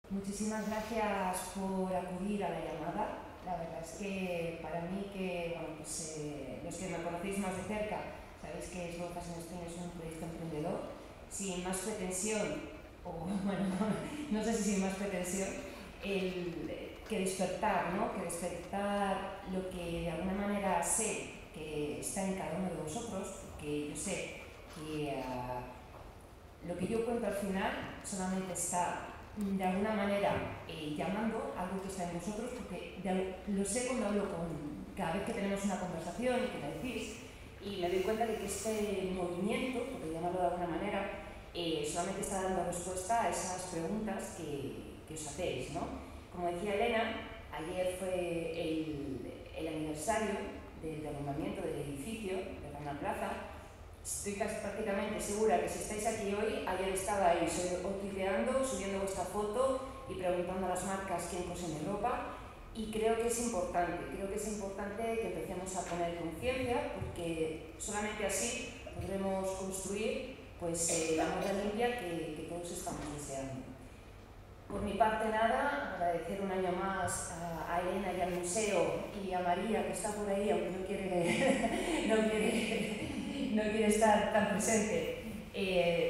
Muchísimas gracias por acudir a la llamada. La verdad es que para mí, los que me conocéis más de cerca, sabéis que Slow Fashion Spain es un proyecto emprendedor sin más pretensión, o bueno, no sé si sin más pretensión, que despertar, ¿no? Que despertar lo que de alguna manera sé que está en cada uno de vosotros, porque yo sé que lo que yo cuento al final solamente está de alguna manera llamando algo que está en vosotros, porque lo sé cuando hablo cada vez que tenemos una conversación y que me decís, y me doy cuenta de que este movimiento, por llamarlo de alguna manera, solamente está dando respuesta a esas preguntas que os hacéis, ¿no? Como decía Elena, ayer fue el aniversario del derrumbamiento del edificio de Rambla Plaza. Estoy casi prácticamente segura que si estáis aquí hoy, ayer estabais tuiteando, subiendo vuestra foto y preguntando a las marcas quién cose mi ropa. Y creo que es importante que empecemos a poner conciencia, porque solamente así podremos construir la moda limpia que todos estamos deseando. Por mi parte nada, agradecer un año más a Elena y al museo y a María, que está por ahí, aunque no quiere estar tan presente.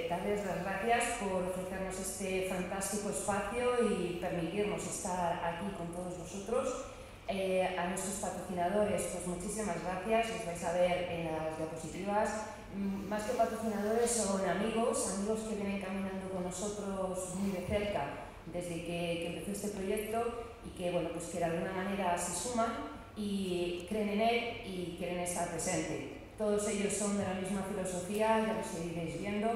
Darles las gracias por ofrecernos este fantástico espacio y permitirnos estar aquí con todos vosotros. A nuestros patrocinadores, pues muchísimas gracias, os vais a ver en las diapositivas. Más que patrocinadores son amigos que vienen caminando con nosotros muy de cerca desde que empezó este proyecto y que, que de alguna manera se suman y creen en él y quieren estar presentes. Todos ellos son de la misma filosofía, ya lo seguiréis viendo,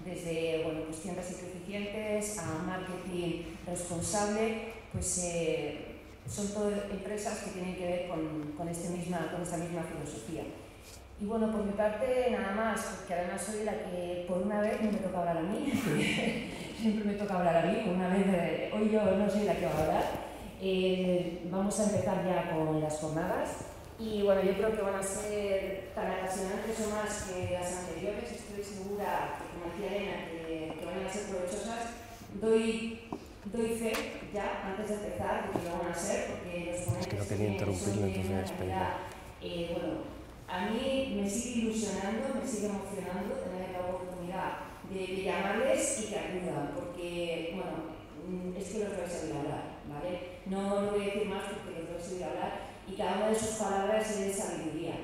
desde tiendas eficientes a marketing responsable, son todas empresas que tienen que ver con esta misma filosofía. Y por mi parte nada más, porque además soy la que por una vez no me toca hablar a mí, siempre me toca hablar a mí, por una vez hoy yo no soy la que va a hablar. Vamos a empezar ya con las jornadas y yo creo que van a ser tan apasionantes o más que las anteriores. Estoy segura, como decía Elena, que van a ser provechosas. Doy fe ya, antes de empezar, de que lo van a ser, porque los ponentes no quería interrumpirlo, entonces voy a despedirme. A mí me sigue ilusionando, me sigue emocionando tener la oportunidad de llamarles y que acudan, porque, es que los vais a oír hablar, ¿vale? No voy a decir más porque los vais a oír hablar y cada una de sus palabras es de sabiduría.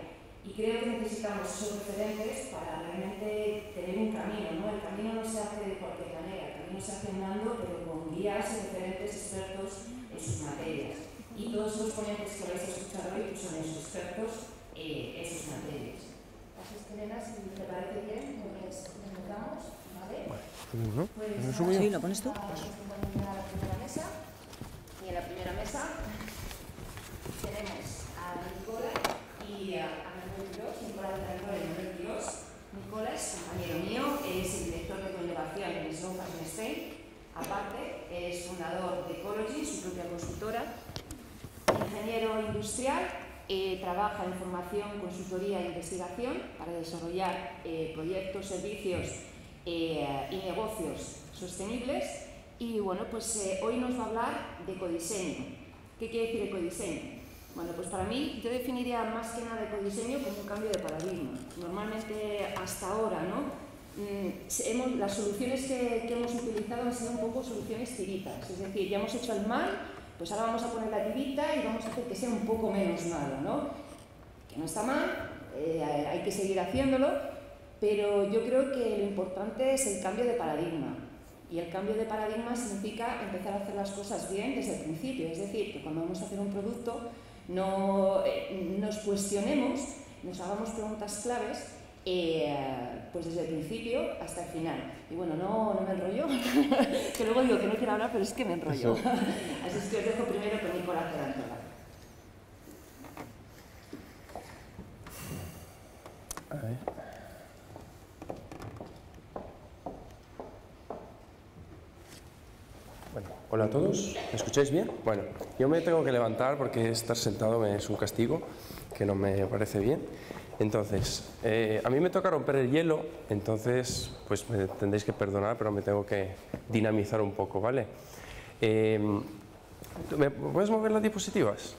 Y creo que necesitamos esos referentes para realmente tener un camino, ¿no? El camino no se hace de cualquier manera, el camino se hace andando, pero con guías y referentes expertos en sus materias. Y todos los ponentes que vais a escuchar hoy son esos expertos en sus materias. Así es que, Elena, si te parece bien, pues empezamos, ¿vale? Bueno, sí, ¿lo pones tú? A la primera mesa. Y en la primera mesa tenemos a Nicola y a Manuel Quirós. Nicola de Trayectoria y Manuel Quirós. Nicola es compañero mío, es el director de coinnovación en Slow Fashion Spain. Aparte, es fundador de Ecology, su propia consultora. Ingeniero industrial. Trabaja en formación, consultoría e investigación para desarrollar proyectos, servicios y negocios sostenibles. Y hoy nos va a hablar de ecodiseño. ¿Qué quiere decir ecodiseño? Para mí, yo definiría más que nada ecodiseño como un cambio de paradigma. Normalmente, hasta ahora, las soluciones que hemos utilizado han sido un poco soluciones tiritas. Es decir, ya hemos hecho el mal, pues ahora vamos a poner la tirita y vamos a hacer que sea un poco menos malo, ¿no? Que no está mal, hay que seguir haciéndolo, pero yo creo que lo importante es el cambio de paradigma. Y el cambio de paradigma significa empezar a hacer las cosas bien desde el principio. Es decir, que cuando vamos a hacer un producto no nos cuestionemos, nos hagamos preguntas claves desde el principio hasta el final. Y no me enrollo, que luego digo que no quiero hablar, pero es que me enrollo. Así es que os dejo primero con Nicolás Cerantola. A ver. Bueno, hola a todos, ¿me escucháis bien? Bueno, yo me tengo que levantar porque estar sentado es un castigo que no me parece bien. Entonces, a mí me toca romper el hielo, entonces pues me tendréis que perdonar, pero me tengo que dinamizar un poco, ¿vale? ¿Me puedes mover las diapositivas?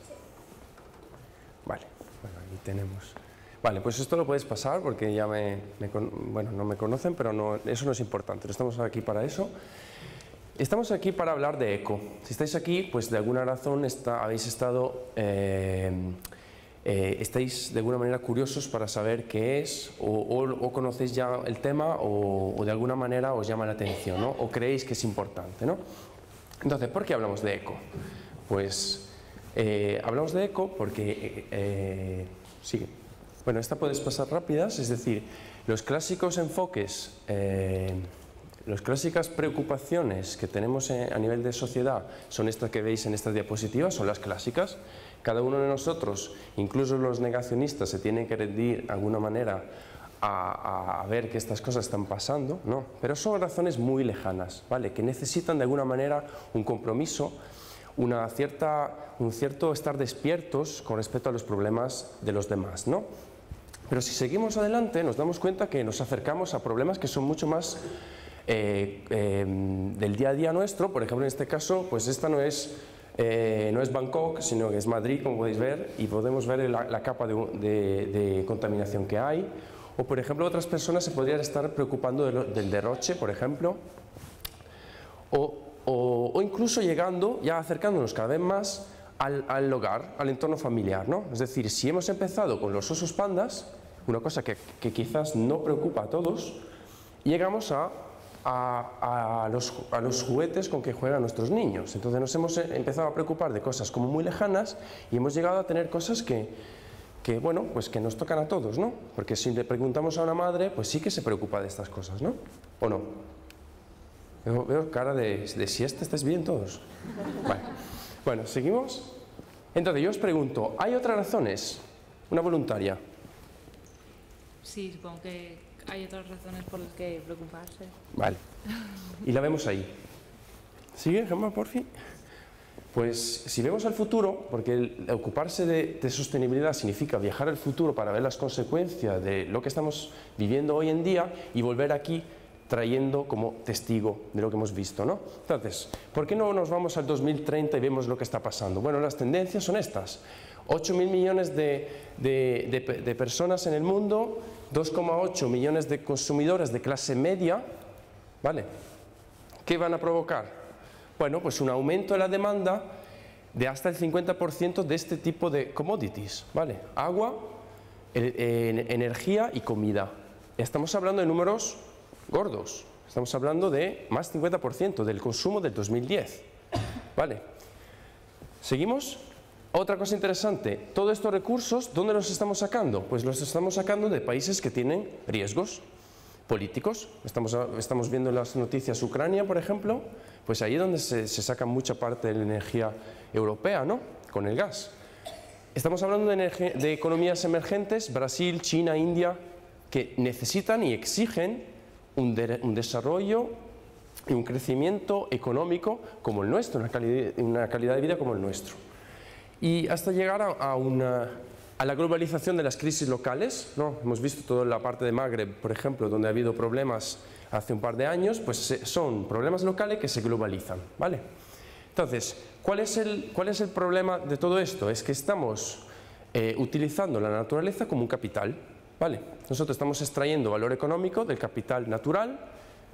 Vale, bueno, ahí tenemos. Vale, pues esto lo puedes pasar porque ya bueno, no me conocen, pero no, eso no es importante, no estamos aquí para eso. Estamos aquí para hablar de eco. Si estáis aquí, pues de alguna razón habéis estado, estáis de alguna manera curiosos para saber qué es, o conocéis ya el tema, o de alguna manera os llama la atención, ¿no? O creéis que es importante, ¿no? Entonces, ¿por qué hablamos de eco? Pues hablamos de eco porque sigue. Bueno, esta puedes pasar rápidas, es decir, los clásicos enfoques, las clásicas preocupaciones que tenemos a nivel de sociedad son estas que veis en estas diapositivas, son las clásicas. Cada uno de nosotros, incluso los negacionistas, se tienen que rendir de alguna manera a ver que estas cosas están pasando, ¿no? Pero son razones muy lejanas, ¿vale? Que necesitan de alguna manera un compromiso, un cierto estar despiertos con respecto a los problemas de los demás, ¿no? Pero si seguimos adelante nos damos cuenta que nos acercamos a problemas que son mucho más del día a día nuestro. Por ejemplo, en este caso, pues esta no es Bangkok, sino que es Madrid, como podéis ver, y podemos ver la capa de contaminación que hay. O, por ejemplo, otras personas se podrían estar preocupando del derroche, por ejemplo, o incluso llegando, ya acercándonos cada vez más al hogar, al entorno familiar, ¿no? Es decir, si hemos empezado con los osos pandas, una cosa que quizás no preocupa a todos, llegamos a los juguetes con que juegan nuestros niños. Entonces nos hemos empezado a preocupar de cosas como muy lejanas y hemos llegado a tener cosas que bueno, pues que nos tocan a todos, ¿no? Porque si le preguntamos a una madre, pues sí que se preocupa de estas cosas, ¿no? ¿O no? Veo cara de siesta, ¿estáis bien todos? Vale. Bueno, ¿seguimos? Entonces yo os pregunto, ¿hay otras razones? Una voluntaria. Sí, supongo que hay otras razones por las que preocuparse. Vale. Y la vemos ahí. ¿Sigue, Gemma, por fin? Pues si vemos al futuro, porque el ocuparse de sostenibilidad significa viajar al futuro para ver las consecuencias de lo que estamos viviendo hoy en día y volver aquí trayendo como testigo de lo que hemos visto, ¿no? Entonces, ¿por qué no nos vamos al 2030 y vemos lo que está pasando? Bueno, las tendencias son estas. 8.000 millones de personas en el mundo, 2,8 millones de consumidores de clase media, ¿vale? ¿Qué van a provocar? Bueno, pues un aumento de la demanda de hasta el 50% de este tipo de commodities, ¿vale? Agua, energía y comida. Estamos hablando de números gordos. Estamos hablando de más del 50% del consumo del 2010. ¿Vale? ¿Seguimos? Otra cosa interesante, todos estos recursos, ¿dónde los estamos sacando? Pues los estamos sacando de países que tienen riesgos políticos. Estamos viendo en las noticias Ucrania, por ejemplo, pues ahí es donde se saca mucha parte de la energía europea, ¿no? Con el gas. Estamos hablando de economías emergentes, Brasil, China, India, que necesitan y exigen un desarrollo y un crecimiento económico como el nuestro, una calidad de vida como el nuestro. Y hasta llegar a la globalización de las crisis locales, ¿no? Hemos visto toda la parte de Magreb, por ejemplo, donde ha habido problemas hace un par de años, pues son problemas locales que se globalizan, ¿vale? Entonces, ¿cuál es el problema de todo esto? Es que estamos utilizando la naturaleza como un capital, ¿vale? Nosotros estamos extrayendo valor económico del capital natural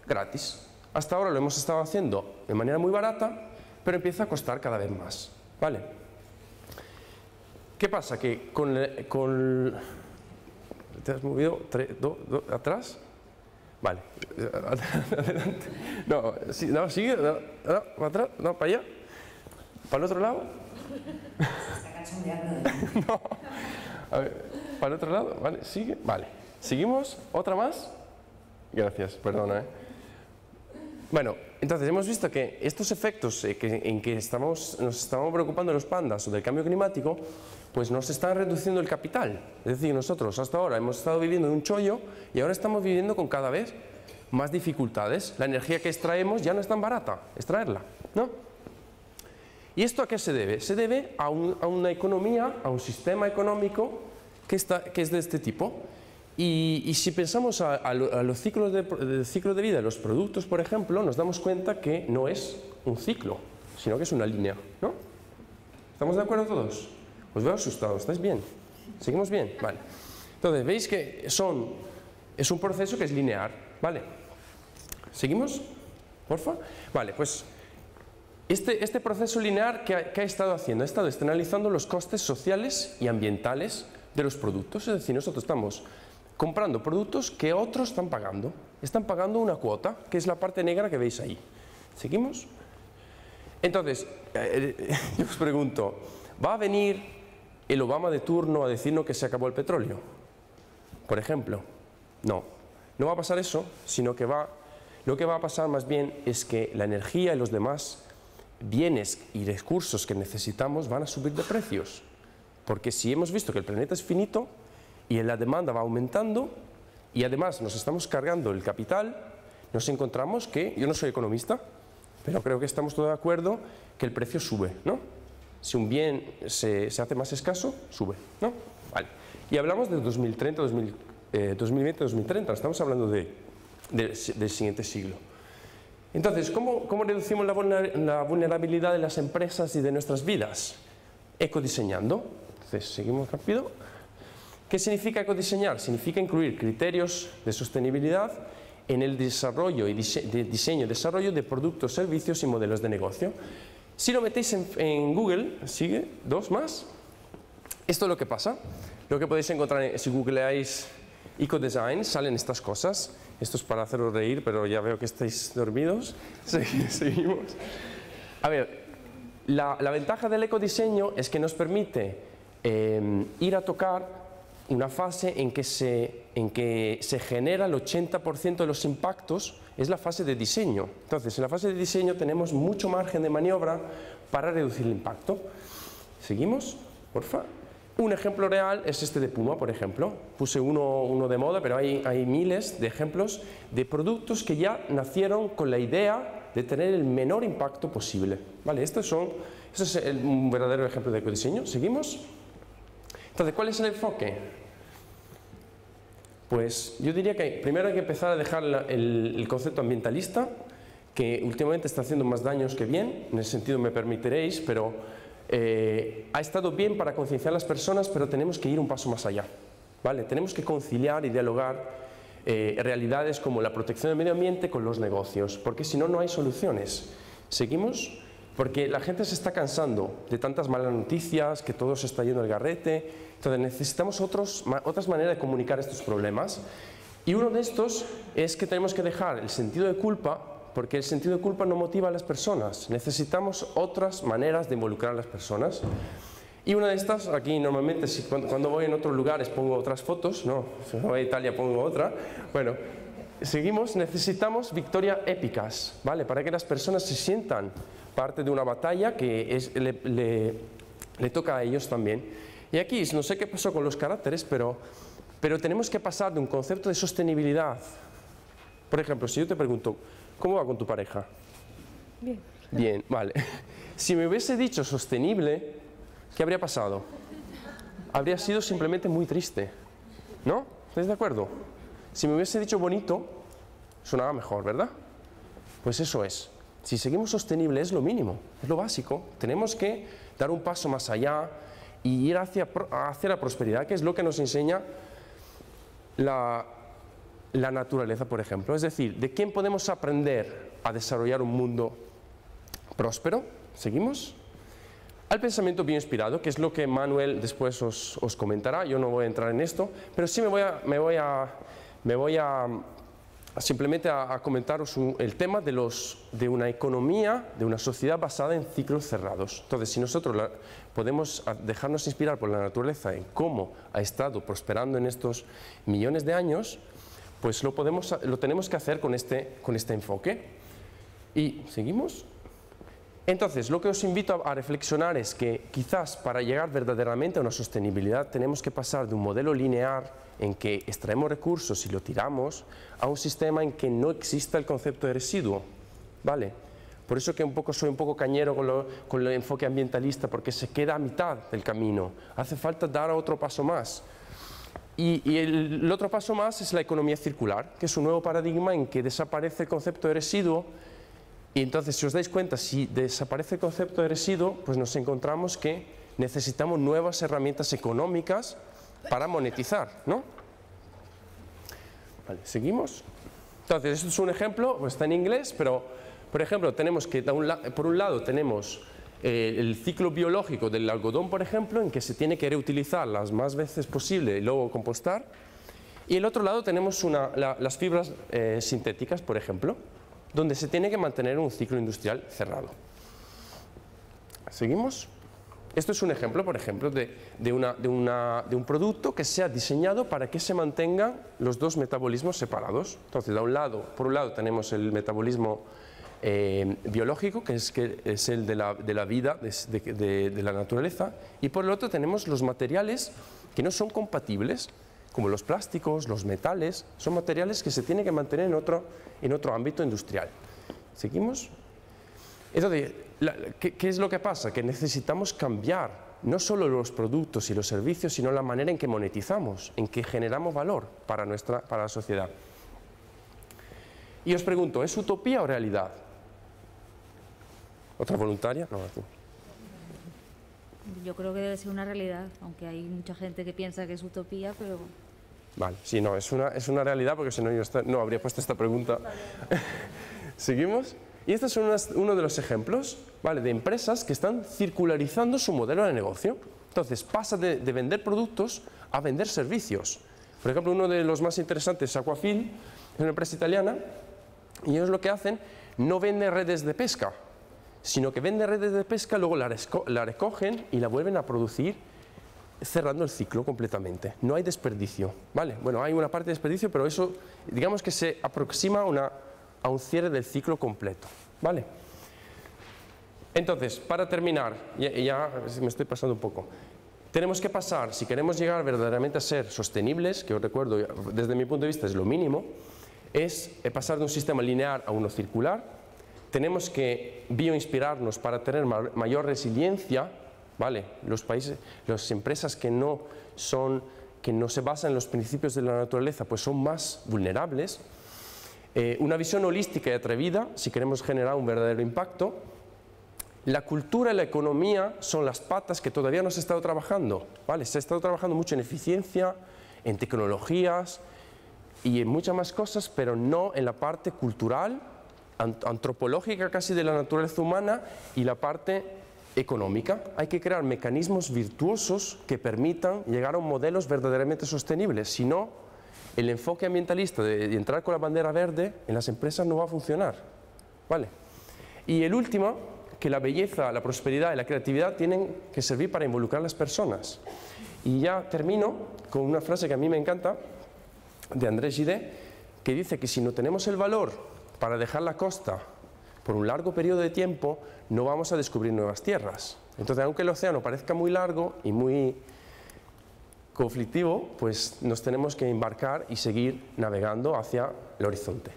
gratis. Hasta ahora lo hemos estado haciendo de manera muy barata, pero empieza a costar cada vez más, ¿vale? ¿Qué pasa? Que ¿te has movido atrás? Vale, adelante. No, sí, no, sigue, no, para atrás, no, para allá, para el otro lado. Se está cachondeando. No, a ver, para el otro lado, vale, sigue, vale. ¿Seguimos? ¿Otra más? Gracias, perdona, Bueno, entonces hemos visto que estos efectos en que nos estamos preocupando de los pandas o del cambio climático, pues nos están reduciendo el capital. Es decir, nosotros hasta ahora hemos estado viviendo en un chollo y ahora estamos viviendo con cada vez más dificultades. La energía que extraemos ya no es tan barata extraerla, ¿no? ¿Y esto a qué se debe? Se debe a una economía, a un sistema económico que es de este tipo. Y si pensamos a los ciclos de vida de los productos, por ejemplo, nos damos cuenta que no es un ciclo, sino que es una línea, ¿no? ¿Estamos de acuerdo todos? Os veo asustados, ¿estáis bien? ¿Seguimos bien? Vale. Entonces, veis que es un proceso que es lineal, ¿vale? ¿Seguimos? ¿Porfa? Vale, pues este proceso lineal, ¿qué ha estado haciendo? Ha estado externalizando los costes sociales y ambientales de los productos. Es decir, nosotros estamos comprando productos que otros están pagando. Están pagando una cuota, que es la parte negra que veis ahí. ¿Seguimos? Entonces, yo os pregunto, ¿va a venir el Obama de turno a decirnos que se acabó el petróleo? Por ejemplo. No va a pasar eso, sino que lo que va a pasar más bien es que la energía y los demás bienes y recursos que necesitamos van a subir de precios. Porque si hemos visto que el planeta es finito y la demanda va aumentando y además nos estamos cargando el capital, nos encontramos que, yo no soy economista, pero creo que estamos todos de acuerdo que el precio sube, ¿no? Si un bien se hace más escaso, sube, ¿no? Vale. Y hablamos de 2030, 2020, 2030, estamos hablando del siguiente siglo. Entonces, ¿cómo reducimos la vulnerabilidad de las empresas y de nuestras vidas? Ecodiseñando. Entonces, seguimos rápido. ¿Qué significa ecodiseñar? Significa incluir criterios de sostenibilidad en el desarrollo y diseño y desarrollo de productos, servicios y modelos de negocio. Si lo metéis en Google, sigue, 2 más, esto es lo que pasa. Lo que podéis encontrar, si googleáis ecodesign, salen estas cosas. Esto es para haceros reír, pero ya veo que estáis dormidos. Seguimos. A ver, la ventaja del ecodiseño es que nos permite ir a tocar una fase en que se genera el 80% de los impactos, es la fase de diseño. Entonces, en la fase de diseño tenemos mucho margen de maniobra para reducir el impacto. ¿Seguimos? Porfa. Un ejemplo real es este de Puma, por ejemplo. Puse uno de moda, pero hay miles de ejemplos de productos que ya nacieron con la idea de tener el menor impacto posible. ¿Vale? Este es un verdadero ejemplo de ecodiseño. ¿Seguimos? Entonces, ¿cuál es el enfoque? Pues yo diría que primero hay que empezar a dejar el concepto ambientalista, que últimamente está haciendo más daños que bien, en ese sentido me permitiréis, pero ha estado bien para concienciar a las personas, pero tenemos que ir un paso más allá, ¿vale? Tenemos que conciliar y dialogar realidades como la protección del medio ambiente con los negocios, porque si no, no hay soluciones. ¿Seguimos? Porque la gente se está cansando de tantas malas noticias, que todo se está yendo al garrete. Entonces necesitamos otras maneras de comunicar estos problemas. Y uno de estos es que tenemos que dejar el sentido de culpa, porque el sentido de culpa no motiva a las personas. Necesitamos otras maneras de involucrar a las personas. Y una de estas, aquí normalmente cuando voy en otros lugares pongo otras fotos, no, si voy a Italia pongo otra. Bueno, seguimos, necesitamos victorias épicas, ¿vale? Para que las personas se sientan parte de una batalla que le toca a ellos también. Y aquí, no sé qué pasó con los caracteres, pero tenemos que pasar de un concepto de sostenibilidad. Por ejemplo, si yo te pregunto, ¿cómo va con tu pareja? Bien. Bien, vale. Si me hubiese dicho sostenible, ¿qué habría pasado? Habría sido simplemente muy triste, ¿no? ¿Estáis de acuerdo? Si me hubiese dicho bonito, sonaba mejor, ¿verdad? Pues eso es. Si seguimos sostenible es lo mínimo, es lo básico. Tenemos que dar un paso más allá y ir hacia la prosperidad, que es lo que nos enseña la naturaleza, por ejemplo. Es decir, ¿de quién podemos aprender a desarrollar un mundo próspero? ¿Seguimos? Al pensamiento bioinspirado, que es lo que Manuel después os comentará. Yo no voy a entrar en esto, pero sí me voy a simplemente a comentaros el tema de una economía, de una sociedad basada en ciclos cerrados. Entonces, si nosotros podemos dejarnos inspirar por la naturaleza en cómo ha estado prosperando en estos millones de años, pues lo tenemos que hacer con este enfoque. ¿Y seguimos? Entonces, lo que os invito a reflexionar es que quizás para llegar verdaderamente a una sostenibilidad tenemos que pasar de un modelo lineal en que extraemos recursos y lo tiramos a un sistema en que no exista el concepto de residuo, ¿vale? Por eso que soy un poco cañero con el enfoque ambientalista, porque se queda a mitad del camino. Hace falta dar otro paso más. Y el otro paso más es la economía circular, que es un nuevo paradigma en que desaparece el concepto de residuo Y entonces, si os dais cuenta, si desaparece el concepto de residuo, pues nos encontramos que necesitamos nuevas herramientas económicas para monetizar, ¿no? Vale, ¿seguimos? Entonces, esto es un ejemplo, pues está en inglés, pero, por ejemplo, tenemos que, por un lado, tenemos el ciclo biológico del algodón, por ejemplo, en que se tiene que reutilizar las más veces posible y luego compostar. Y el otro lado tenemos las fibras sintéticas, por ejemplo, donde se tiene que mantener un ciclo industrial cerrado. ¿Seguimos? Esto es un ejemplo, por ejemplo, de un producto que sea diseñado para que se mantengan los dos metabolismos separados. Entonces, por un lado tenemos el metabolismo biológico, que es el de la vida, de la naturaleza, y por el otro tenemos los materiales que no son compatibles, como los plásticos, los metales, son materiales que se tienen que mantener en otro ámbito industrial. ¿Seguimos? Entonces, ¿qué es lo que pasa? Que necesitamos cambiar no solo los productos y los servicios, sino la manera en que monetizamos, en que generamos valor para la sociedad. Y os pregunto, ¿es utopía o realidad? ¿Otra voluntaria? No, tú. Yo creo que debe ser una realidad, aunque hay mucha gente que piensa que es utopía, pero... Vale, sí, no, es una realidad, porque si no yo no habría puesto esta pregunta. ¿Seguimos? Y este es uno de los ejemplos, ¿vale?, de empresas que están circularizando su modelo de negocio. Entonces, pasa de vender productos a vender servicios. Por ejemplo, uno de los más interesantes es Aquafil, es una empresa italiana, y ellos lo que hacen, no venden redes de pesca, sino que venden redes de pesca, luego la recogen y la vuelven a producir, cerrando el ciclo completamente. No hay desperdicio, ¿vale? Bueno, hay una parte de desperdicio, pero eso, digamos que se aproxima a un cierre del ciclo completo, ¿vale? Entonces, para terminar, ya me estoy pasando un poco, tenemos que pasar, si queremos llegar verdaderamente a ser sostenibles, que os recuerdo, desde mi punto de vista es lo mínimo, es pasar de un sistema lineal a uno circular. Tenemos que bioinspirarnos para tener mayor resiliencia, ¿vale? Las empresas que no se basan en los principios de la naturaleza, pues son más vulnerables. Una visión holística y atrevida, si queremos generar un verdadero impacto. La cultura y la economía son las patas que todavía no se ha estado trabajando, ¿vale? Se ha estado trabajando mucho en eficiencia, en tecnologías y en muchas más cosas, pero no en la parte cultural, antropológica casi de la naturaleza humana, y la parte económica. Hay que crear mecanismos virtuosos que permitan llegar a modelos verdaderamente sostenibles. Si no, el enfoque ambientalista de entrar con la bandera verde en las empresas no va a funcionar, ¿vale? Y el último, que la belleza, la prosperidad y la creatividad tienen que servir para involucrar a las personas. Y ya termino con una frase que a mí me encanta, de Andrés Gide, que dice que si no tenemos el valor para dejar la costa por un largo periodo de tiempo, no vamos a descubrir nuevas tierras. Entonces, aunque el océano parezca muy largo y muy conflictivo, pues nos tenemos que embarcar y seguir navegando hacia el horizonte.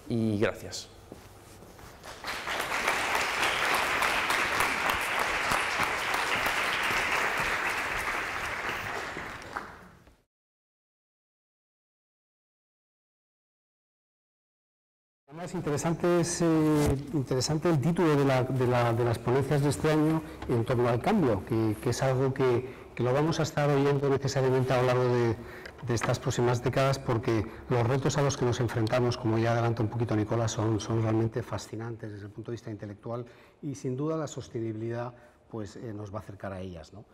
Y gracias. Es interesante el título de las ponencias de este año en torno al cambio, que es algo que lo vamos a estar oyendo necesariamente a lo largo de estas próximas décadas, porque los retos a los que nos enfrentamos, como ya adelanta un poquito Nicolás, son realmente fascinantes desde el punto de vista intelectual, y sin duda la sostenibilidad pues, nos va a acercar a ellas, ¿no?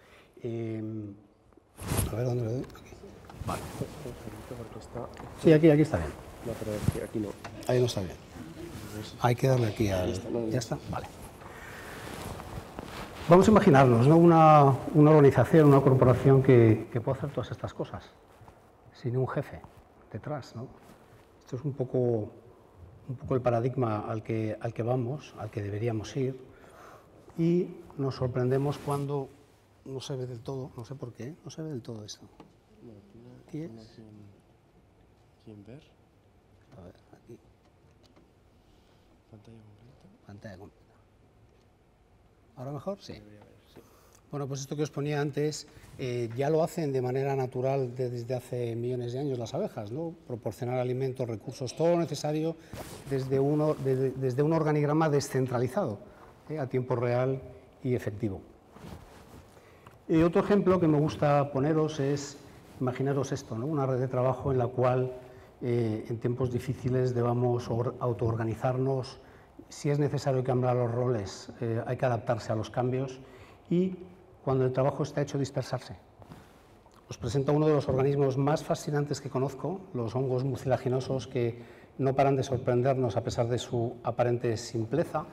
A ver, ¿dónde lo doy? Aquí. Vale. Sí, aquí está bien. No, pero aquí no. Ahí no está bien. Hay que darle aquí al... ¿Ya está? Vale. Vamos a imaginarnos, ¿no?, una organización, una corporación que pueda hacer todas estas cosas, sin un jefe detrás, ¿no? Esto es un poco el paradigma al que vamos, al que deberíamos ir, y nos sorprendemos cuando no se ve del todo, no sé por qué, no se ve del todo esto. ¿Aquí es? ¿Quién ver? A ver, aquí. Pantalla completa. Pantalla completa. ¿Ahora mejor? Sí. Bueno, pues esto que os ponía antes, ya lo hacen de manera natural desde hace millones de años las abejas, ¿no? Proporcionar alimentos, recursos, todo lo necesario desde un organigrama descentralizado, a tiempo real y efectivo. Otro ejemplo que me gusta poneros es, imaginaros esto, ¿no? Una red de trabajo en la cual en tiempos difíciles debamos autoorganizarnos. Si es necesario cambiar los roles, hay que adaptarse a los cambios y cuando el trabajo está hecho, dispersarse. Os presento uno de los organismos más fascinantes que conozco, los hongos mucilaginosos, que no paran de sorprendernos a pesar de su aparente simpleza,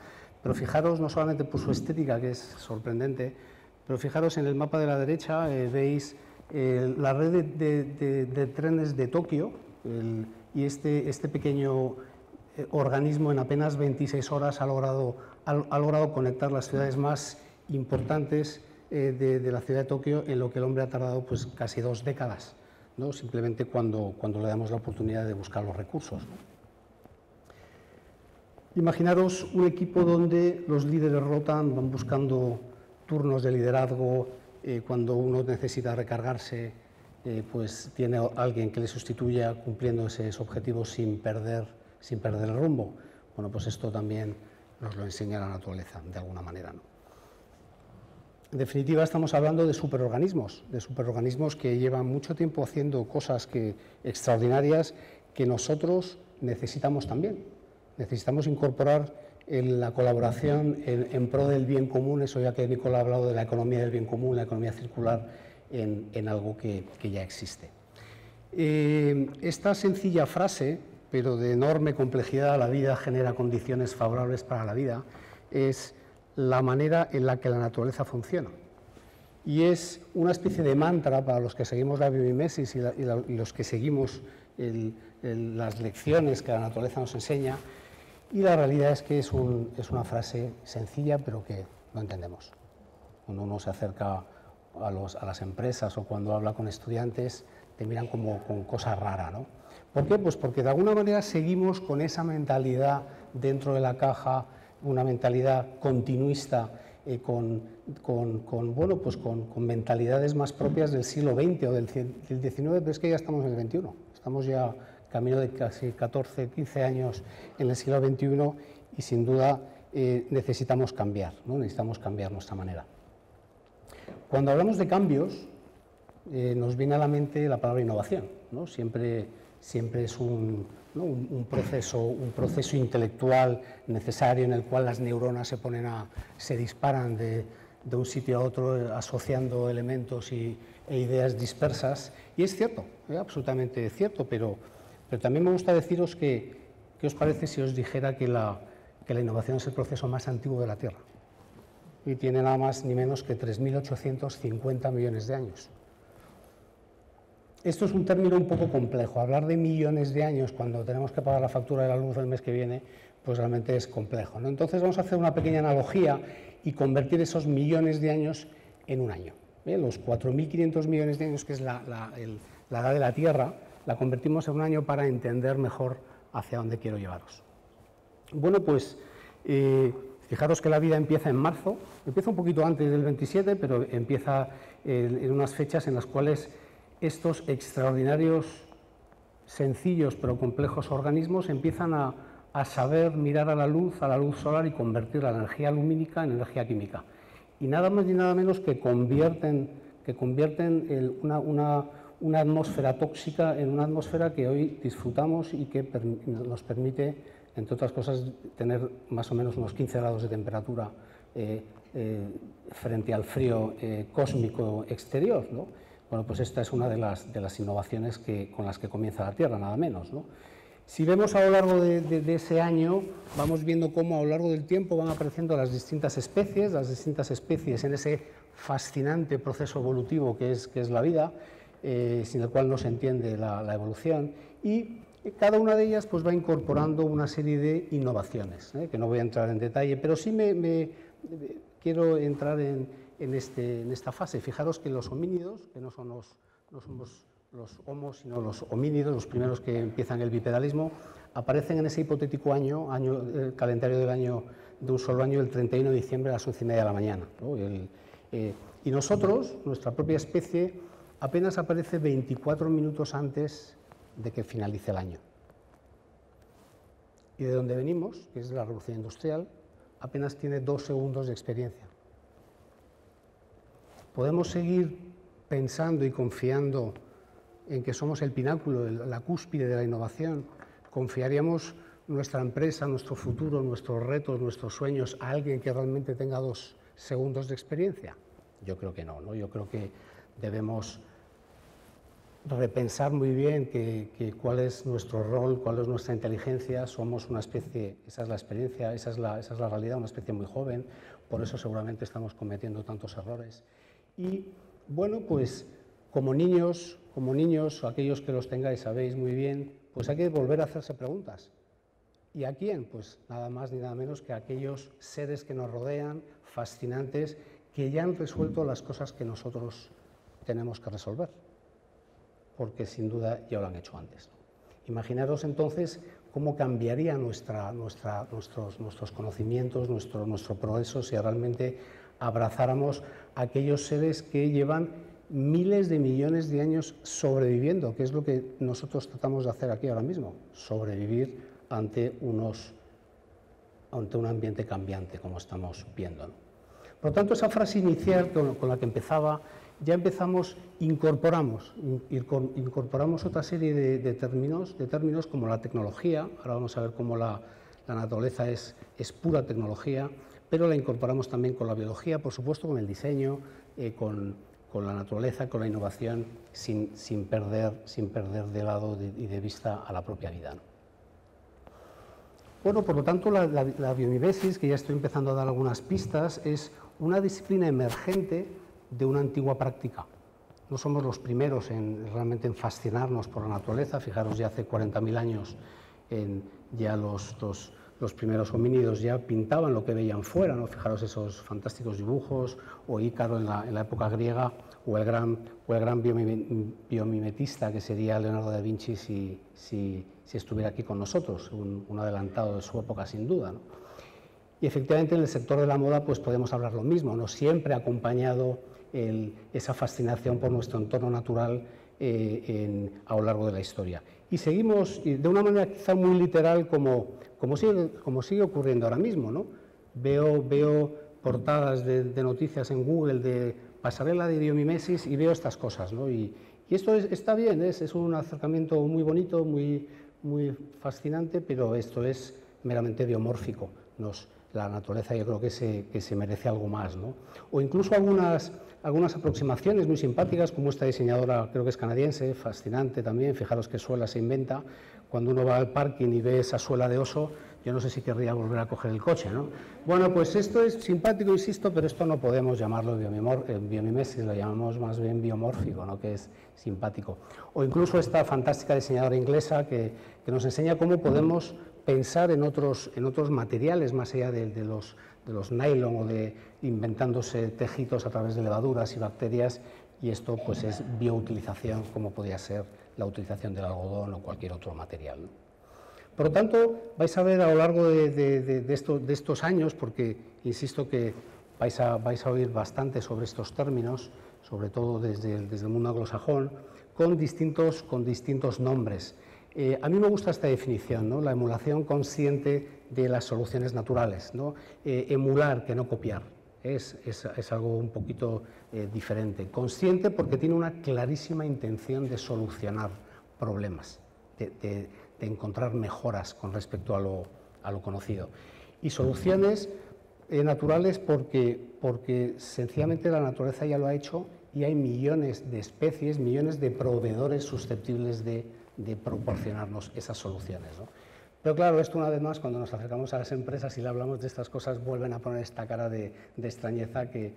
pero fijaros no solamente por su estética, que es sorprendente, pero fijaros en el mapa de la derecha, veis la red de trenes de Tokio y este pequeño organismo en apenas 26 horas ha logrado conectar las ciudades más importantes de la ciudad de Tokio, en lo que el hombre ha tardado pues casi 2 décadas, ¿no? Simplemente cuando le damos la oportunidad de buscar los recursos, ¿no? Imaginaros un equipo donde los líderes rotan, van buscando turnos de liderazgo, cuando uno necesita recargarse, pues tiene alguien que le sustituya cumpliendo esos objetivos sin perder el rumbo. Bueno, pues esto también nos lo enseña la naturaleza, de alguna manera, ¿no? En definitiva, estamos hablando de superorganismos que llevan mucho tiempo haciendo cosas extraordinarias que nosotros necesitamos también. Necesitamos incorporar la colaboración en pro del bien común, eso ya que Nicola ha hablado de la economía del bien común, la economía circular, en algo que ya existe. Esta sencilla frase, pero de enorme complejidad, la vida genera condiciones favorables para la vida, es la manera en la que la naturaleza funciona. Y es una especie de mantra para los que seguimos la biomimesis y los que seguimos las lecciones que la naturaleza nos enseña, y la realidad es que es una frase sencilla, pero que no entendemos. Cuando uno se acerca a las empresas o cuando habla con estudiantes, te miran como con cosa rara, ¿no? ¿Por qué? Pues porque de alguna manera seguimos con esa mentalidad dentro de la caja, una mentalidad continuista, con mentalidades más propias del siglo XX o del XIX, pero es que ya estamos en el XXI. Estamos ya camino de casi 14, 15 años en el siglo XXI y sin duda necesitamos cambiar, ¿no? Necesitamos cambiar nuestra manera. Cuando hablamos de cambios, nos viene a la mente la palabra innovación, ¿no? Siempre es un proceso intelectual necesario en el cual las neuronas se disparan de un sitio a otro asociando elementos e ideas dispersas. Y es cierto, absolutamente cierto, pero también me gusta deciros ¿qué os parece si os dijera que la innovación es el proceso más antiguo de la Tierra? Y tiene nada más ni menos que 3.850 millones de años. Esto es un término un poco complejo. Hablar de millones de años cuando tenemos que pagar la factura de la luz el mes que viene, pues realmente es complejo, ¿no? Entonces vamos a hacer una pequeña analogía y convertir esos millones de años en un año. Los 4.500 millones de años, que es la edad de la Tierra, la convertimos en un año para entender mejor hacia dónde quiero llevaros. Bueno, pues fijaros que la vida empieza en marzo, empieza un poquito antes del 27, pero empieza en unas fechas en las cuales estos extraordinarios, sencillos pero complejos organismos empiezan a saber mirar a la luz solar y convertir la energía lumínica en energía química. Y nada más ni nada menos que convierten una atmósfera tóxica en una atmósfera que hoy disfrutamos y que nos permite, entre otras cosas, tener más o menos unos 15 grados de temperatura frente al frío cósmico exterior, ¿no? Bueno, pues esta es una de las innovaciones con las que comienza la Tierra, nada menos, ¿no? Si vemos a lo largo de ese año, vamos viendo cómo a lo largo del tiempo van apareciendo las distintas especies en ese fascinante proceso evolutivo que es la vida, sin el cual no se entiende la evolución, y cada una de ellas pues va incorporando una serie de innovaciones, que no voy a entrar en detalle, pero sí me quiero entrar en esta fase. Fijaros que los homínidos, que no somos los homos, sino los homínidos, los primeros que empiezan el bipedalismo, aparecen en ese hipotético año calendario del año, de un solo año, el 31 de diciembre a las 11:30 de la mañana, ¿no? Y nosotros, nuestra propia especie, apenas aparece 24 minutos antes de que finalice el año. Y de donde venimos, que es la revolución industrial, apenas tiene 2 segundos de experiencia. Podemos seguir pensando y confiando en que somos el pináculo, la cúspide de la innovación. Confiaríamos nuestra empresa, nuestro futuro, nuestros retos, nuestros sueños a alguien que realmente tenga 2 segundos de experiencia. Yo creo que no, ¿no? Yo creo que debemos repensar muy bien cuál es nuestro rol, cuál es nuestra inteligencia. Somos una especie, esa es la experiencia, esa es la realidad, una especie muy joven, por eso seguramente estamos cometiendo tantos errores. Y bueno, pues como niños, aquellos que los tengáis sabéis muy bien, pues hay que volver a hacerse preguntas. ¿Y a quién? Pues nada más ni nada menos que a aquellos seres que nos rodean, fascinantes, que ya han resuelto las cosas que nosotros tenemos que resolver, porque sin duda ya lo han hecho antes. Imaginaros entonces cómo cambiaría nuestros conocimientos, nuestro progreso, si realmente abrazáramos a aquellos seres que llevan miles de millones de años sobreviviendo, que es lo que nosotros tratamos de hacer aquí ahora mismo, sobrevivir ante un ambiente cambiante, como estamos viendo, ¿no? Por lo tanto, esa frase inicial con la que empezaba, ya empezamos, incorporamos otra serie de términos como la tecnología. Ahora vamos a ver cómo la naturaleza es pura tecnología, pero la incorporamos también con la biología, por supuesto, con el diseño, con la naturaleza, con la innovación, sin perder de lado y de vista a la propia vida, ¿no? Bueno, por lo tanto, la biomimesis, que ya estoy empezando a dar algunas pistas, es una disciplina emergente de una antigua práctica. No somos los primeros realmente en fascinarnos por la naturaleza. Fijaros, ya hace 40.000 años ya los primeros homínidos ya pintaban lo que veían fuera, ¿no? Fijaros esos fantásticos dibujos, o Ícaro en la época griega, o el gran biomimetista que sería Leonardo da Vinci si estuviera aquí con nosotros, un adelantado de su época sin duda, ¿no? Y efectivamente en el sector de la moda pues podemos hablar lo mismo, ¿no? Siempre ha acompañado esa fascinación por nuestro entorno natural a lo largo de la historia. Y seguimos de una manera quizá muy literal como sigue ocurriendo ahora mismo, ¿no? Veo portadas de noticias en Google de pasarela de biomimesis y veo estas cosas, ¿no? Y esto está bien, es un acercamiento muy bonito, muy fascinante, pero esto es meramente biomórfico. La naturaleza yo creo que se merece algo más, ¿no? O incluso algunas aproximaciones muy simpáticas, como esta diseñadora, creo que es canadiense, fascinante también. Fijaros qué suela se inventa. Cuando uno va al parking y ve esa suela de oso, yo no sé si querría volver a coger el coche, ¿no? Bueno, pues esto es simpático, insisto, pero esto no podemos llamarlo biomimesis, lo llamamos más bien biomórfico, ¿no? Que es simpático. O incluso esta fantástica diseñadora inglesa que nos enseña cómo podemos pensar en otros materiales más allá de los nylon o de inventándose tejidos a través de levaduras y bacterias, y esto pues es bioutilización, como podría ser la utilización del algodón o cualquier otro material, ¿no? Por lo tanto, vais a ver a lo largo de estos años, porque insisto que vais a oír bastante sobre estos términos, sobre todo desde el mundo anglosajón, con distintos nombres. A mí me gusta esta definición, ¿no? La emulación consciente de las soluciones naturales, ¿no? Emular, que no copiar, es algo un poquito diferente. Consciente porque tiene una clarísima intención de solucionar problemas, de encontrar mejoras con respecto a lo conocido. Y soluciones naturales porque sencillamente la naturaleza ya lo ha hecho y hay millones de especies, millones de proveedores susceptibles de proporcionarnos esas soluciones, ¿no? Pero claro, esto una vez más, cuando nos acercamos a las empresas y le hablamos de estas cosas, vuelven a poner esta cara de extrañeza que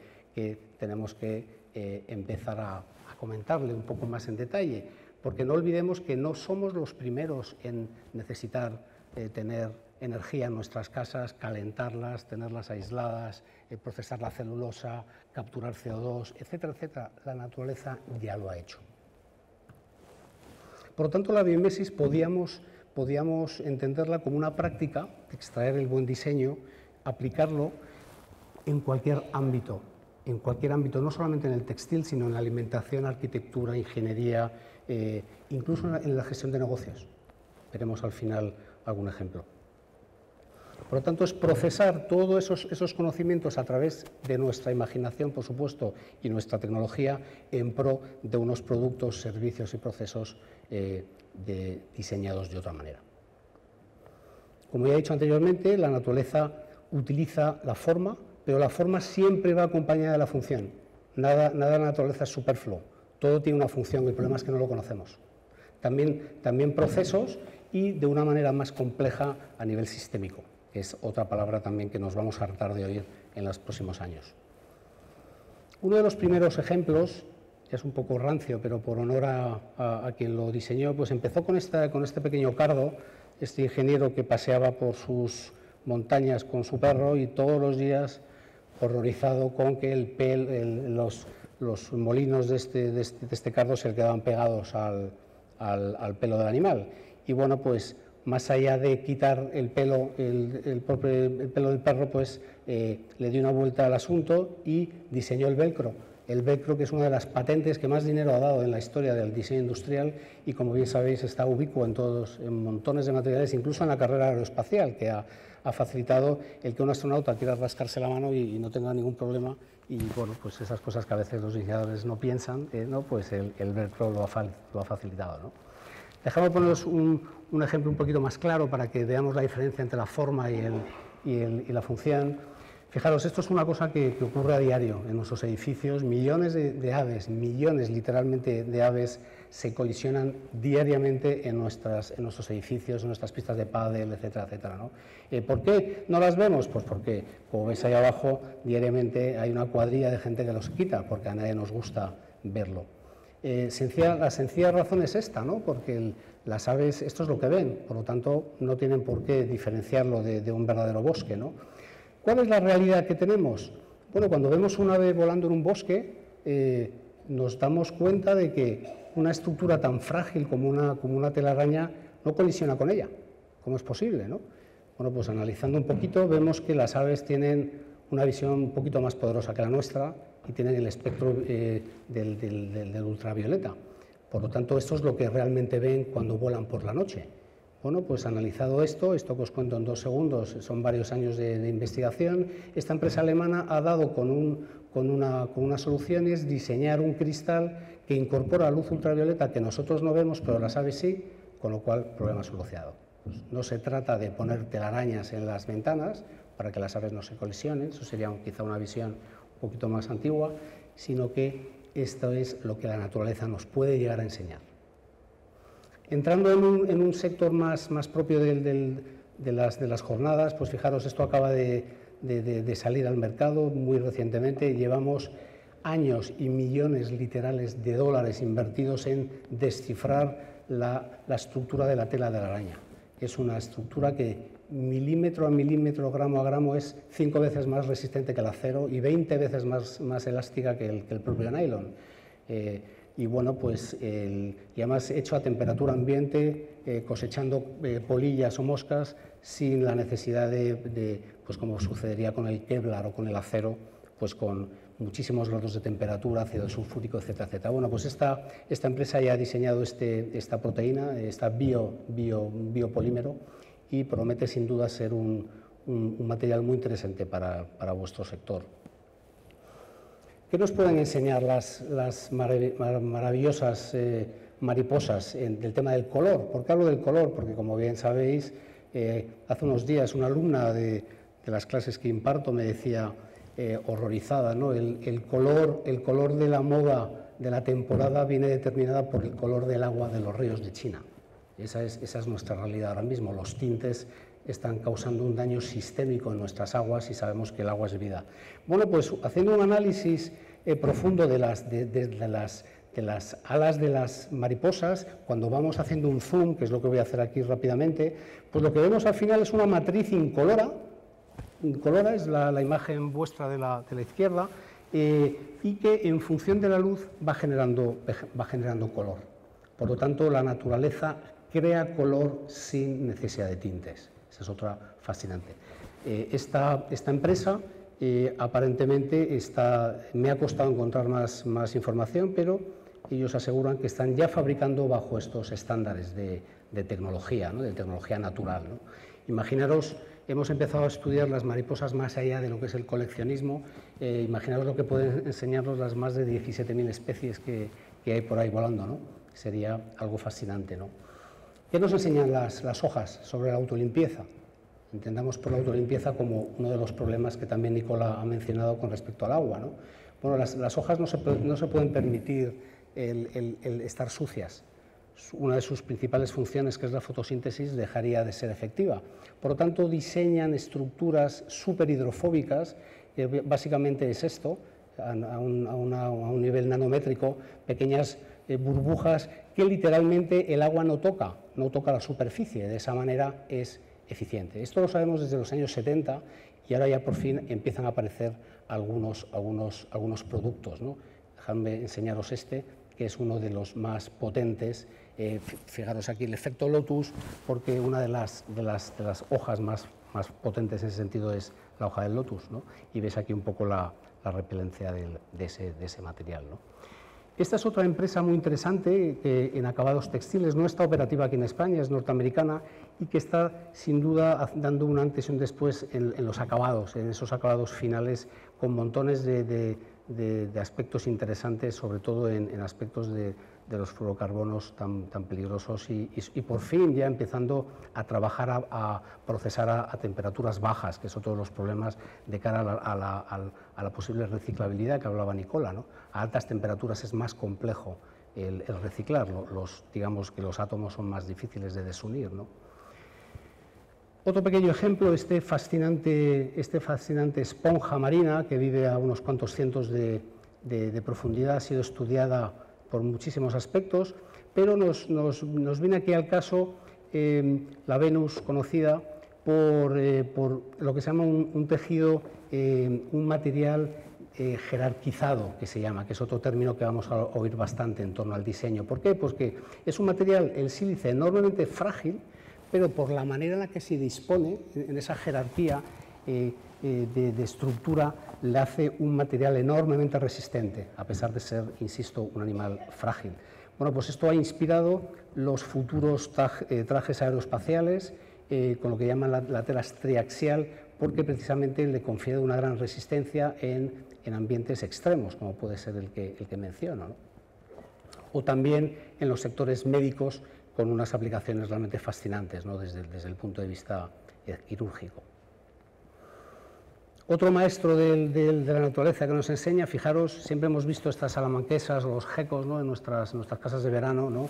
tenemos que empezar a comentarle un poco más en detalle, porque no olvidemos que no somos los primeros en necesitar tener energía en nuestras casas, calentarlas, tenerlas aisladas, procesar la celulosa, capturar CO2, etcétera, etcétera. La naturaleza ya lo ha hecho. Por lo tanto, la biomimesis podíamos entenderla como una práctica, extraer el buen diseño, aplicarlo en cualquier ámbito en cualquier ámbito, no solamente en el textil, sino en la alimentación, arquitectura, ingeniería, incluso en la gestión de negocios. Veremos al final algún ejemplo. Por lo tanto, es procesar todos esos conocimientos a través de nuestra imaginación, por supuesto, y nuestra tecnología en pro de unos productos, servicios y procesos diseñados de otra manera. Como ya he dicho anteriormente, la naturaleza utiliza la forma, pero la forma siempre va acompañada de la función. Nada de la naturaleza es superfluo, todo tiene una función, el problema es que no lo conocemos. También procesos y de una manera más compleja a nivel sistémico, que es otra palabra también que nos vamos a hartar de oír en los próximos años. Uno de los primeros ejemplos, es un poco rancio, pero por honor a quien lo diseñó, pues empezó con este pequeño cardo, este ingeniero que paseaba por sus montañas con su perro y todos los días horrorizado con que los molinos de este cardo se le quedaban pegados al pelo del animal. Y bueno, pues más allá de quitar el pelo del perro, pues le dio una vuelta al asunto y diseñó el velcro. El velcro, que es una de las patentes que más dinero ha dado en la historia del diseño industrial y, como bien sabéis, está ubicuo en montones de materiales, incluso en la carrera aeroespacial, que ha facilitado el que un astronauta quiera rascarse la mano y no tenga ningún problema. Y bueno, pues esas cosas que a veces los diseñadores no piensan, ¿no? Pues el velcro lo ha facilitado, ¿no? Dejadme poneros un ejemplo un poquito más claro para que veamos la diferencia entre la forma y la función. Fijaros, esto es una cosa que ocurre a diario en nuestros edificios. Millones de aves, millones literalmente de aves se colisionan diariamente en nuestros edificios, en nuestras pistas de pádel, etcétera, etcétera, ¿no? ¿Por qué no las vemos? Pues porque, como veis ahí abajo, diariamente hay una cuadrilla de gente que los quita, porque a nadie nos gusta verlo. La sencilla razón es esta, ¿no? Porque las aves, esto es lo que ven, por lo tanto, no tienen por qué diferenciarlo de un verdadero bosque, ¿no? ¿Cuál es la realidad que tenemos? Bueno, cuando vemos un ave volando en un bosque, nos damos cuenta de que una estructura tan frágil como una telaraña no colisiona con ella. ¿Cómo es posible, no? Bueno, pues analizando un poquito vemos que las aves tienen una visión un poquito más poderosa que la nuestra y tienen el espectro del ultravioleta. Por lo tanto, esto es lo que realmente ven cuando vuelan por la noche. Bueno, pues analizado esto que os cuento en 2 segundos, son varios años de investigación, esta empresa alemana ha dado con unas soluciones diseñar un cristal que incorpora luz ultravioleta que nosotros no vemos, pero las aves sí, con lo cual, problema solucionado. Pues no se trata de poner telarañas en las ventanas para que las aves no se colisionen, eso sería quizá una visión un poquito más antigua, sino que esto es lo que la naturaleza nos puede llegar a enseñar. Entrando en un sector más propio de las jornadas, pues fijaros, esto acaba de salir al mercado muy recientemente. Llevamos años y millones literales de dólares invertidos en descifrar la estructura de la tela de la araña. Es una estructura que milímetro a milímetro, gramo a gramo, es 5 veces más resistente que el acero y 20 veces más elástica que el propio nylon. Y bueno, pues y además hecho a temperatura ambiente, cosechando polillas o moscas sin la necesidad pues como sucedería con el Kevlar o con el acero, pues con muchísimos grados de temperatura, ácido sulfúrico, etcétera, etcétera. Bueno, pues esta empresa ya ha diseñado esta proteína, esta biopolímero, y promete sin duda ser un material muy interesante para vuestro sector. ¿Qué nos pueden enseñar las maravillosas mariposas del tema del color? ¿Por qué hablo del color? Porque, como bien sabéis, hace unos días una alumna de las clases que imparto me decía, horrorizada, ¿no? El color de la moda de la temporada viene determinada por el color del agua de los ríos de China. Esa es nuestra realidad ahora mismo. Los tintes están causando un daño sistémico en nuestras aguas y sabemos que el agua es vida. Bueno, pues haciendo un análisis profundo de las alas de las mariposas, cuando vamos haciendo un zoom, que es lo que voy a hacer aquí rápidamente, pues lo que vemos al final es una matriz incolora. Incolora es la imagen vuestra de la izquierda, y que en función de la luz va generando color. Por lo tanto, la naturaleza crea color sin necesidad de tintes. Esa es otra fascinante. Esta empresa Aparentemente me ha costado encontrar más información, pero ellos aseguran que están ya fabricando bajo estos estándares de tecnología, ¿no? De tecnología natural, ¿no? Imaginaros, hemos empezado a estudiar las mariposas más allá de lo que es el coleccionismo. Imaginaros lo que pueden enseñarnos las más de 17.000 especies que hay por ahí volando, ¿no? Sería algo fascinante, ¿no? ¿Qué nos enseñan las hojas sobre la autolimpieza? Entendamos por la autolimpieza como uno de los problemas que también Nicola ha mencionado con respecto al agua, ¿no? Bueno, las hojas no se pueden permitir el estar sucias. Una de sus principales funciones, que es la fotosíntesis, dejaría de ser efectiva. Por lo tanto, diseñan estructuras superhidrofóbicas, que básicamente es esto, a un nivel nanométrico, pequeñas burbujas que literalmente el agua no toca la superficie. De esa manera es eficiente. Esto lo sabemos desde los años 70 y ahora ya por fin empiezan a aparecer algunos productos, ¿no? Dejadme enseñaros este, que es uno de los más potentes. Fijaros aquí el efecto Lotus, porque una de las hojas más potentes en ese sentido es la hoja del Lotus, ¿no? Y ves aquí un poco la repelencia de ese material, ¿no? Esta es otra empresa muy interesante que en acabados textiles no está operativa aquí en España, es norteamericana y que está sin duda dando un antes y un después en los acabados, en esos acabados finales, con montones de aspectos interesantes, sobre todo en aspectos de los fluorocarbonos tan peligrosos y por fin ya empezando a trabajar, a procesar a temperaturas bajas, que es otro de los problemas de cara a la posible reciclabilidad que hablaba Nicola, ¿no? A altas temperaturas es más complejo el reciclarlo, digamos que los átomos son más difíciles de desunir, ¿no? Otro pequeño ejemplo, este fascinante esponja marina que vive a unos cuantos cientos de profundidad, ha sido estudiada por muchísimos aspectos, pero nos viene aquí al caso la Venus conocida por lo que se llama un tejido, un material jerarquizado, que se llama, que es otro término que vamos a oír bastante en torno al diseño. ¿Por qué? Porque es un material, el sílice, enormemente frágil, pero por la manera en la que se dispone, en esa jerarquía de estructura, le hace un material enormemente resistente, a pesar de ser, insisto, un animal frágil. Bueno, pues esto ha inspirado los futuros trajes aeroespaciales, con lo que llaman la tela triaxial, porque precisamente le confiere una gran resistencia en ambientes extremos, como puede ser el que menciono, ¿no? O también en los sectores médicos, con unas aplicaciones realmente fascinantes, ¿no? desde el punto de vista quirúrgico. Otro maestro de la naturaleza que nos enseña, fijaros, siempre hemos visto estas salamanquesas o los gecos, ¿no? en nuestras casas de verano, ¿no?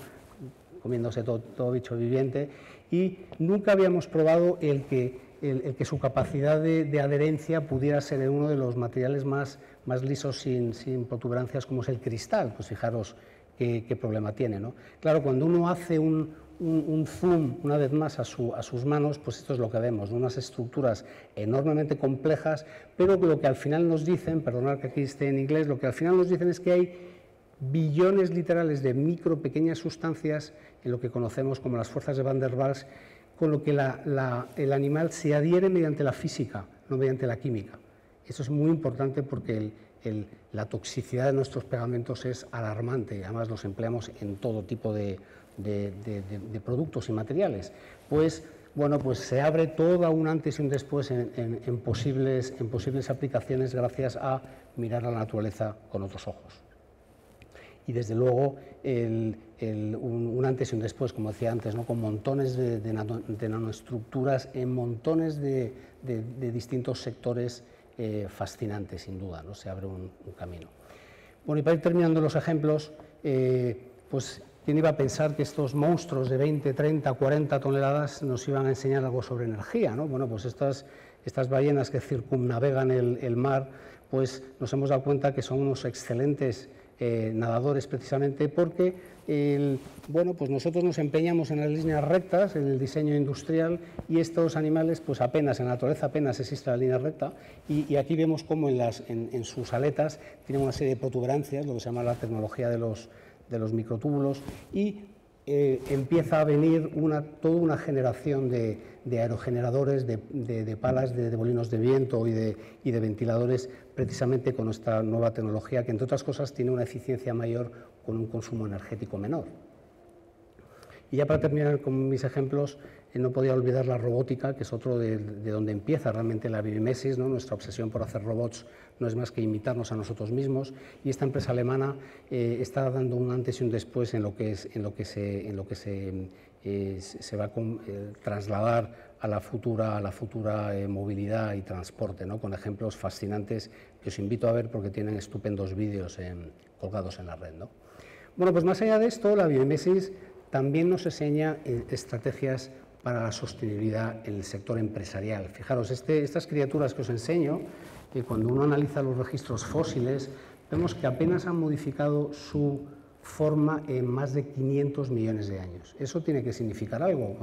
Comiéndose todo bicho viviente, y nunca habíamos probado el que su capacidad de adherencia pudiera ser en uno de los materiales más lisos, sin protuberancias, como es el cristal. Pues fijaros qué problema tiene, ¿no? Claro, cuando uno hace un zoom una vez más a sus manos, pues esto es lo que vemos, ¿no? Unas estructuras enormemente complejas, pero lo que al final nos dicen, perdonad que aquí esté en inglés, lo que al final nos dicen es que hay billones literales de pequeñas sustancias en lo que conocemos como las fuerzas de Van der Waals, con lo que el animal se adhiere mediante la física, no mediante la química. Eso es muy importante porque la toxicidad de nuestros pegamentos es alarmante, y además los empleamos en todo tipo de productos y materiales. Pues bueno, pues se abre todo un antes y un después en posibles aplicaciones gracias a mirar a la naturaleza con otros ojos. Y desde luego un antes y un después, como decía antes, ¿no? Con montones de nanoestructuras en montones de distintos sectores fascinantes, sin duda, ¿no? Se abre un camino. Bueno, y para ir terminando los ejemplos, pues ¿quién iba a pensar que estos monstruos de 20, 30, 40 toneladas nos iban a enseñar algo sobre energía, ¿no? Bueno, pues estas ballenas que circunnavegan el mar, pues nos hemos dado cuenta que son unos excelentes nadadores, precisamente porque bueno, pues nosotros nos empeñamos en las líneas rectas, en el diseño industrial, y estos animales, pues apenas, en la naturaleza apenas existe la línea recta, y aquí vemos cómo en sus aletas tienen una serie de protuberancias, lo que se llama la tecnología de los microtúbulos, y empieza a venir toda una generación de aerogeneradores, de palas, de molinos de viento y de ventiladores, precisamente con esta nueva tecnología que, entre otras cosas, tiene una eficiencia mayor con un consumo energético menor. Y ya para terminar con mis ejemplos, no podía olvidar la robótica, que es otro de donde empieza realmente la biomimesis, ¿no? Nuestra obsesión por hacer robots no es más que imitarnos a nosotros mismos, y esta empresa alemana está dando un antes y un después en lo que se va a trasladar a la futura movilidad y transporte, ¿no? Con ejemplos fascinantes que os invito a ver porque tienen estupendos vídeos colgados en la red, ¿no? Bueno, pues más allá de esto, la biomimesis también nos enseña estrategias para la sostenibilidad en el sector empresarial. Fijaros, estas criaturas que os enseño, cuando uno analiza los registros fósiles, vemos que apenas han modificado su forma en más de 500 millones de años. Eso tiene que significar algo,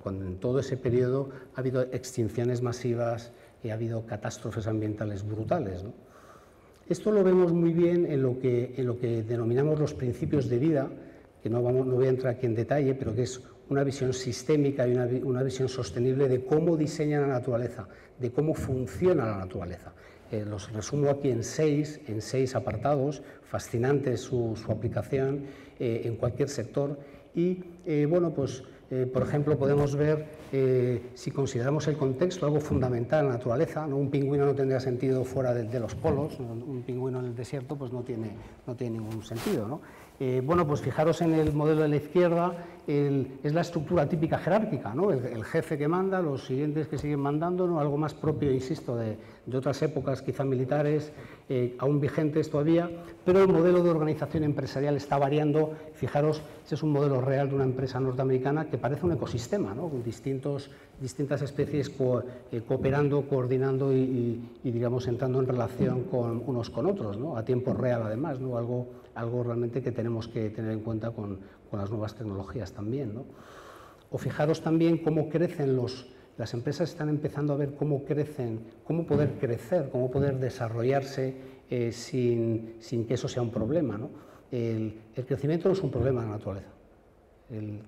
cuando en todo ese periodo ha habido extinciones masivas y ha habido catástrofes ambientales brutales, ¿no? Esto lo vemos muy bien en lo que denominamos los principios de vida, que no voy a entrar aquí en detalle, pero que es una visión sistémica y una visión sostenible de cómo diseña la naturaleza, de cómo funciona la naturaleza. Los resumo aquí en seis apartados, fascinante su aplicación en cualquier sector. Y bueno, pues por ejemplo podemos ver, si consideramos el contexto, algo fundamental en la naturaleza, ¿no? Un pingüino no tendría sentido fuera de los polos, ¿no? Un pingüino en el desierto pues no tiene ningún sentido, ¿no? Bueno, pues fijaros en el modelo de la izquierda, es la estructura típica jerárquica, ¿no? El jefe que manda, los siguientes que siguen mandando, ¿no? Algo más propio, insisto, de otras épocas, quizá militares, aún vigentes todavía, pero el modelo de organización empresarial está variando. Fijaros, ese es un modelo real de una empresa norteamericana que parece un ecosistema, ¿no? Con distintas especies cooperando, coordinando y digamos, entrando en relación con unos con otros, ¿no? A tiempo real, además, ¿no? Algo realmente que tenemos que tener en cuenta con las nuevas tecnologías también, ¿no? O fijaros también cómo crecen las empresas, están empezando a ver cómo crecen, cómo poder crecer, cómo poder desarrollarse sin que eso sea un problema, ¿no? El crecimiento no es un problema en la naturaleza.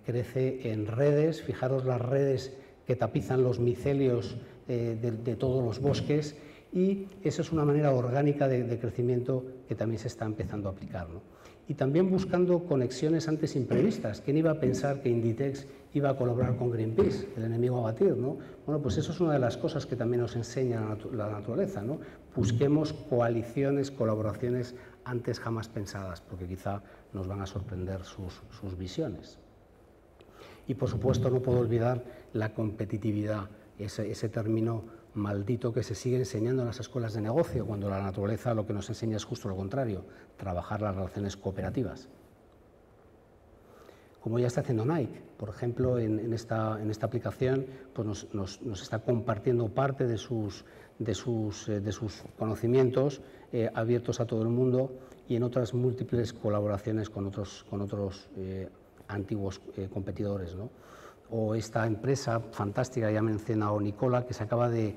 Crece en redes, fijaros las redes que tapizan los micelios de todos los bosques, y esa es una manera orgánica de crecimiento que también se está empezando a aplicar, ¿no? Y también buscando conexiones antes imprevistas. ¿Quién iba a pensar que Inditex iba a colaborar con Greenpeace, el enemigo a batir, ¿no? Bueno, pues eso es una de las cosas que también nos enseña la naturaleza, ¿no? Busquemos coaliciones, colaboraciones antes jamás pensadas, porque quizá nos van a sorprender sus visiones. Y por supuesto no puedo olvidar la competitividad, ese término maldito que se sigue enseñando en las escuelas de negocio, cuando la naturaleza lo que nos enseña es justo lo contrario, trabajar las relaciones cooperativas. Como ya está haciendo Nike, por ejemplo, en esta aplicación, pues nos está compartiendo parte de sus conocimientos abiertos a todo el mundo, y en otras múltiples colaboraciones con otros antiguos competidores, ¿no? O esta empresa fantástica, ya mencionado Nicola, que acaba de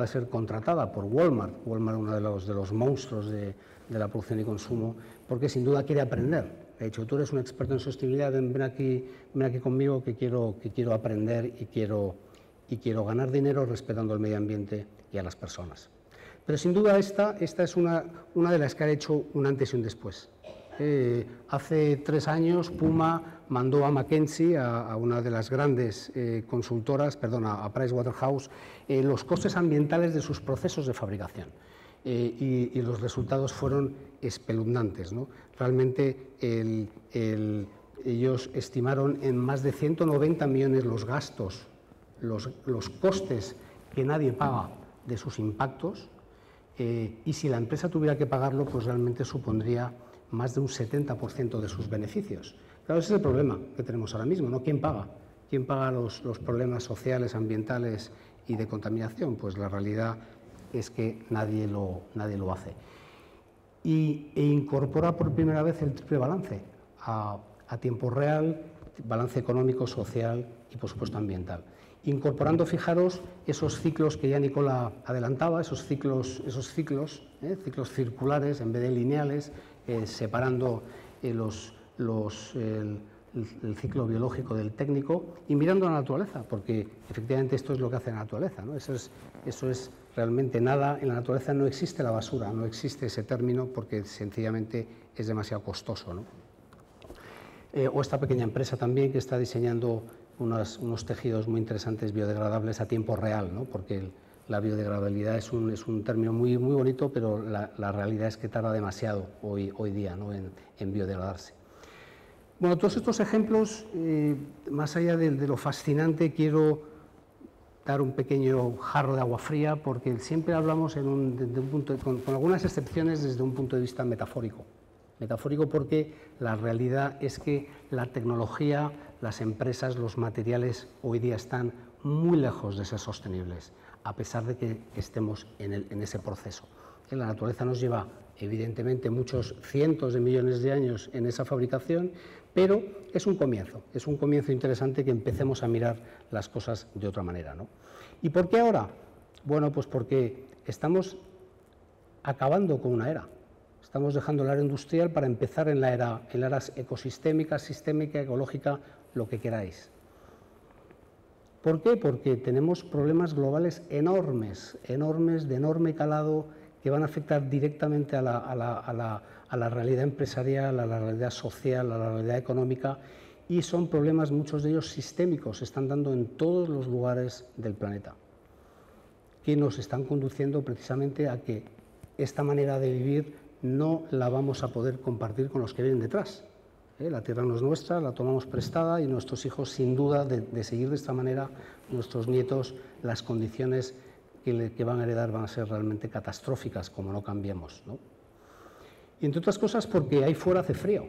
ser contratada por Walmart, uno de los monstruos de la producción y consumo, porque sin duda quiere aprender. De hecho, tú eres un experto en sostenibilidad, ven aquí conmigo que quiero aprender y quiero ganar dinero respetando el medio ambiente y a las personas. Pero sin duda esta es una de las que ha hecho un antes y un después. Hace 3 años Puma mandó a McKinsey, a una de las grandes consultoras, a Pricewaterhouse, los costes ambientales de sus procesos de fabricación. Y los resultados fueron espeluznantes, ¿no? Realmente ellos estimaron en más de 190 millones los gastos, los costes que nadie paga de sus impactos, y si la empresa tuviera que pagarlo, pues realmente supondría más de un 70% de sus beneficios. Claro, ese es el problema que tenemos ahora mismo, ¿no? ¿Quién paga? ¿Quién paga los problemas sociales, ambientales y de contaminación? Pues la realidad es que nadie lo hace. E incorpora por primera vez el triple balance a tiempo real, balance económico, social y, por supuesto, ambiental. Incorporando, fijaros, esos ciclos que ya Nicola adelantaba, esos ciclos circulares en vez de lineales, separando el ciclo biológico del técnico y mirando a la naturaleza, porque efectivamente esto es lo que hace la naturaleza, ¿no? Eso es realmente nada. En la naturaleza no existe la basura, no existe ese término porque sencillamente es demasiado costoso, ¿no? O esta pequeña empresa también que está diseñando unos tejidos muy interesantes biodegradables a tiempo real, ¿no? Porque la biodegradabilidad es un término muy bonito, pero la realidad es que tarda demasiado hoy día, ¿no? en biodegradarse. Bueno, todos estos ejemplos, más allá de lo fascinante, quiero dar un pequeño jarro de agua fría, porque siempre hablamos con algunas excepciones desde un punto de vista metafórico. Metafórico porque la realidad es que la tecnología, las empresas, los materiales hoy día están muy lejos de ser sostenibles, a pesar de que estemos en ese proceso. La naturaleza nos lleva, evidentemente, muchos cientos de millones de años en esa fabricación, pero es un comienzo interesante que empecemos a mirar las cosas de otra manera, ¿no? ¿Y por qué ahora? Bueno, pues porque estamos acabando con una era. Estamos dejando la era industrial para empezar en la era ecosistémica, sistémica, ecológica, lo que queráis. ¿Por qué? Porque tenemos problemas globales enormes, de enorme calado, que van a afectar directamente a la realidad empresarial, a la realidad social, a la realidad económica, y son problemas, muchos de ellos sistémicos, se están dando en todos los lugares del planeta, que nos están conduciendo precisamente a que esta manera de vivir no la vamos a poder compartir con los que vienen detrás. La tierra no es nuestra, la tomamos prestada y nuestros hijos, sin duda, de seguir de esta manera, nuestros nietos, las condiciones que van a heredar van a ser realmente catastróficas, como no cambiemos, ¿no? Y entre otras cosas porque ahí fuera hace frío.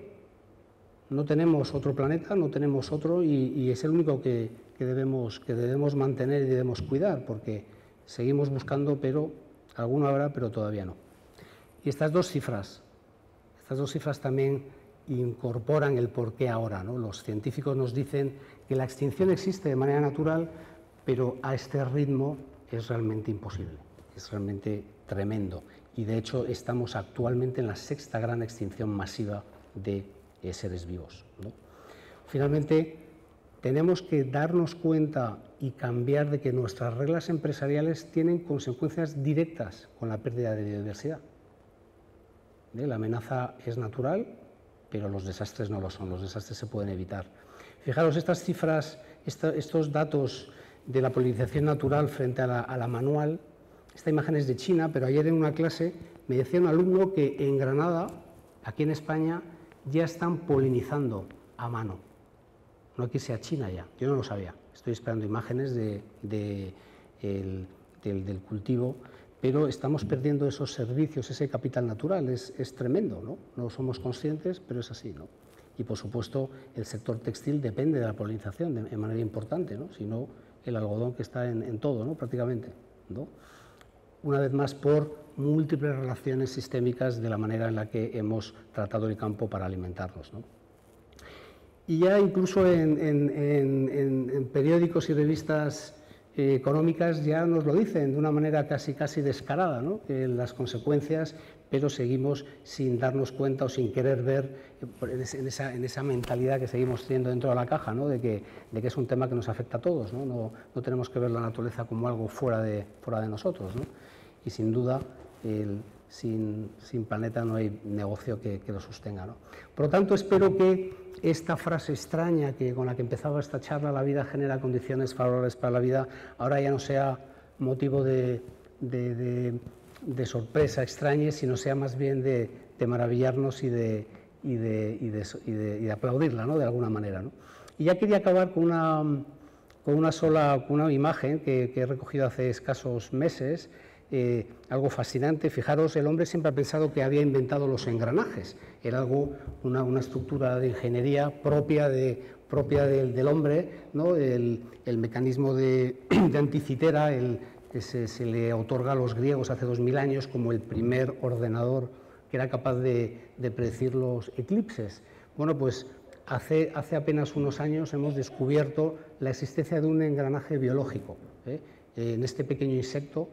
No tenemos otro planeta, no tenemos otro, y es el único que debemos mantener y debemos cuidar, porque seguimos buscando, pero alguno habrá, pero todavía no. Y estas dos cifras también incorporan el por qué ahora, ¿no? Los científicos nos dicen que la extinción existe de manera natural, pero a este ritmo es realmente imposible, es realmente tremendo. Y de hecho estamos actualmente en la 6ª gran extinción masiva de seres vivos, ¿no? Finalmente, tenemos que darnos cuenta y cambiar de que nuestras reglas empresariales tienen consecuencias directas con la pérdida de biodiversidad. La amenaza es natural, pero los desastres no lo son, los desastres se pueden evitar. Fijaros, estas cifras, estos datos de la polinización natural frente a la manual, esta imagen es de China, pero ayer en una clase me decía un alumno que en Granada, aquí en España, ya están polinizando a mano. No hay que sea China ya, yo no lo sabía. Estoy esperando imágenes del cultivo, pero estamos perdiendo esos servicios, ese capital natural, es tremendo, ¿no? No somos conscientes, pero es así, ¿no? Y por supuesto el sector textil depende de la polinización de manera importante, ¿no? Si no, el algodón que está en todo, ¿no? Prácticamente, ¿no? Una vez más por múltiples relaciones sistémicas de la manera en la que hemos tratado el campo para alimentarnos, ¿no? Y ya incluso en periódicos y revistas económicas ya nos lo dicen de una manera casi descarada, ¿no? Que las consecuencias, pero seguimos sin darnos cuenta o sin querer ver en esa mentalidad que seguimos teniendo dentro de la caja, ¿no? De que es un tema que nos afecta a todos, ¿no? No tenemos que ver la naturaleza como algo fuera de nosotros, ¿no? Y sin duda, sin planeta no hay negocio que lo sostenga, ¿no? Por lo tanto, espero que esta frase extraña con la que empezaba esta charla, la vida genera condiciones favorables para la vida, ahora ya no sea motivo de sorpresa extraña, sino sea más bien de maravillarnos y de aplaudirla, ¿no? De alguna manera, ¿no? Y ya quería acabar con una imagen que he recogido hace escasos meses, algo fascinante. Fijaros, el hombre siempre ha pensado que había inventado los engranajes, era una estructura de ingeniería propia del hombre, ¿no? El mecanismo de anticitera, que se le otorga a los griegos hace 2000 años como el primer ordenador que era capaz de predecir los eclipses. Bueno, pues hace apenas unos años hemos descubierto la existencia de un engranaje biológico, en este pequeño insecto,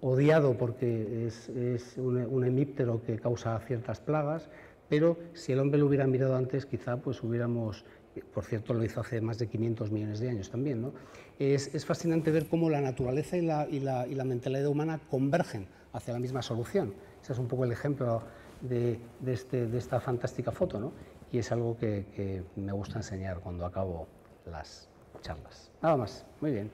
odiado porque es un hemíptero que causa ciertas plagas, pero si el hombre lo hubiera mirado antes, quizá pues hubiéramos por cierto lo hizo hace más de 500 millones de años también, ¿no? Es fascinante ver cómo la naturaleza y la mentalidad humana convergen hacia la misma solución. Ese es un poco el ejemplo de esta fantástica foto, ¿no? Y es algo que me gusta enseñar cuando acabo las charlas. Nada más, muy bien.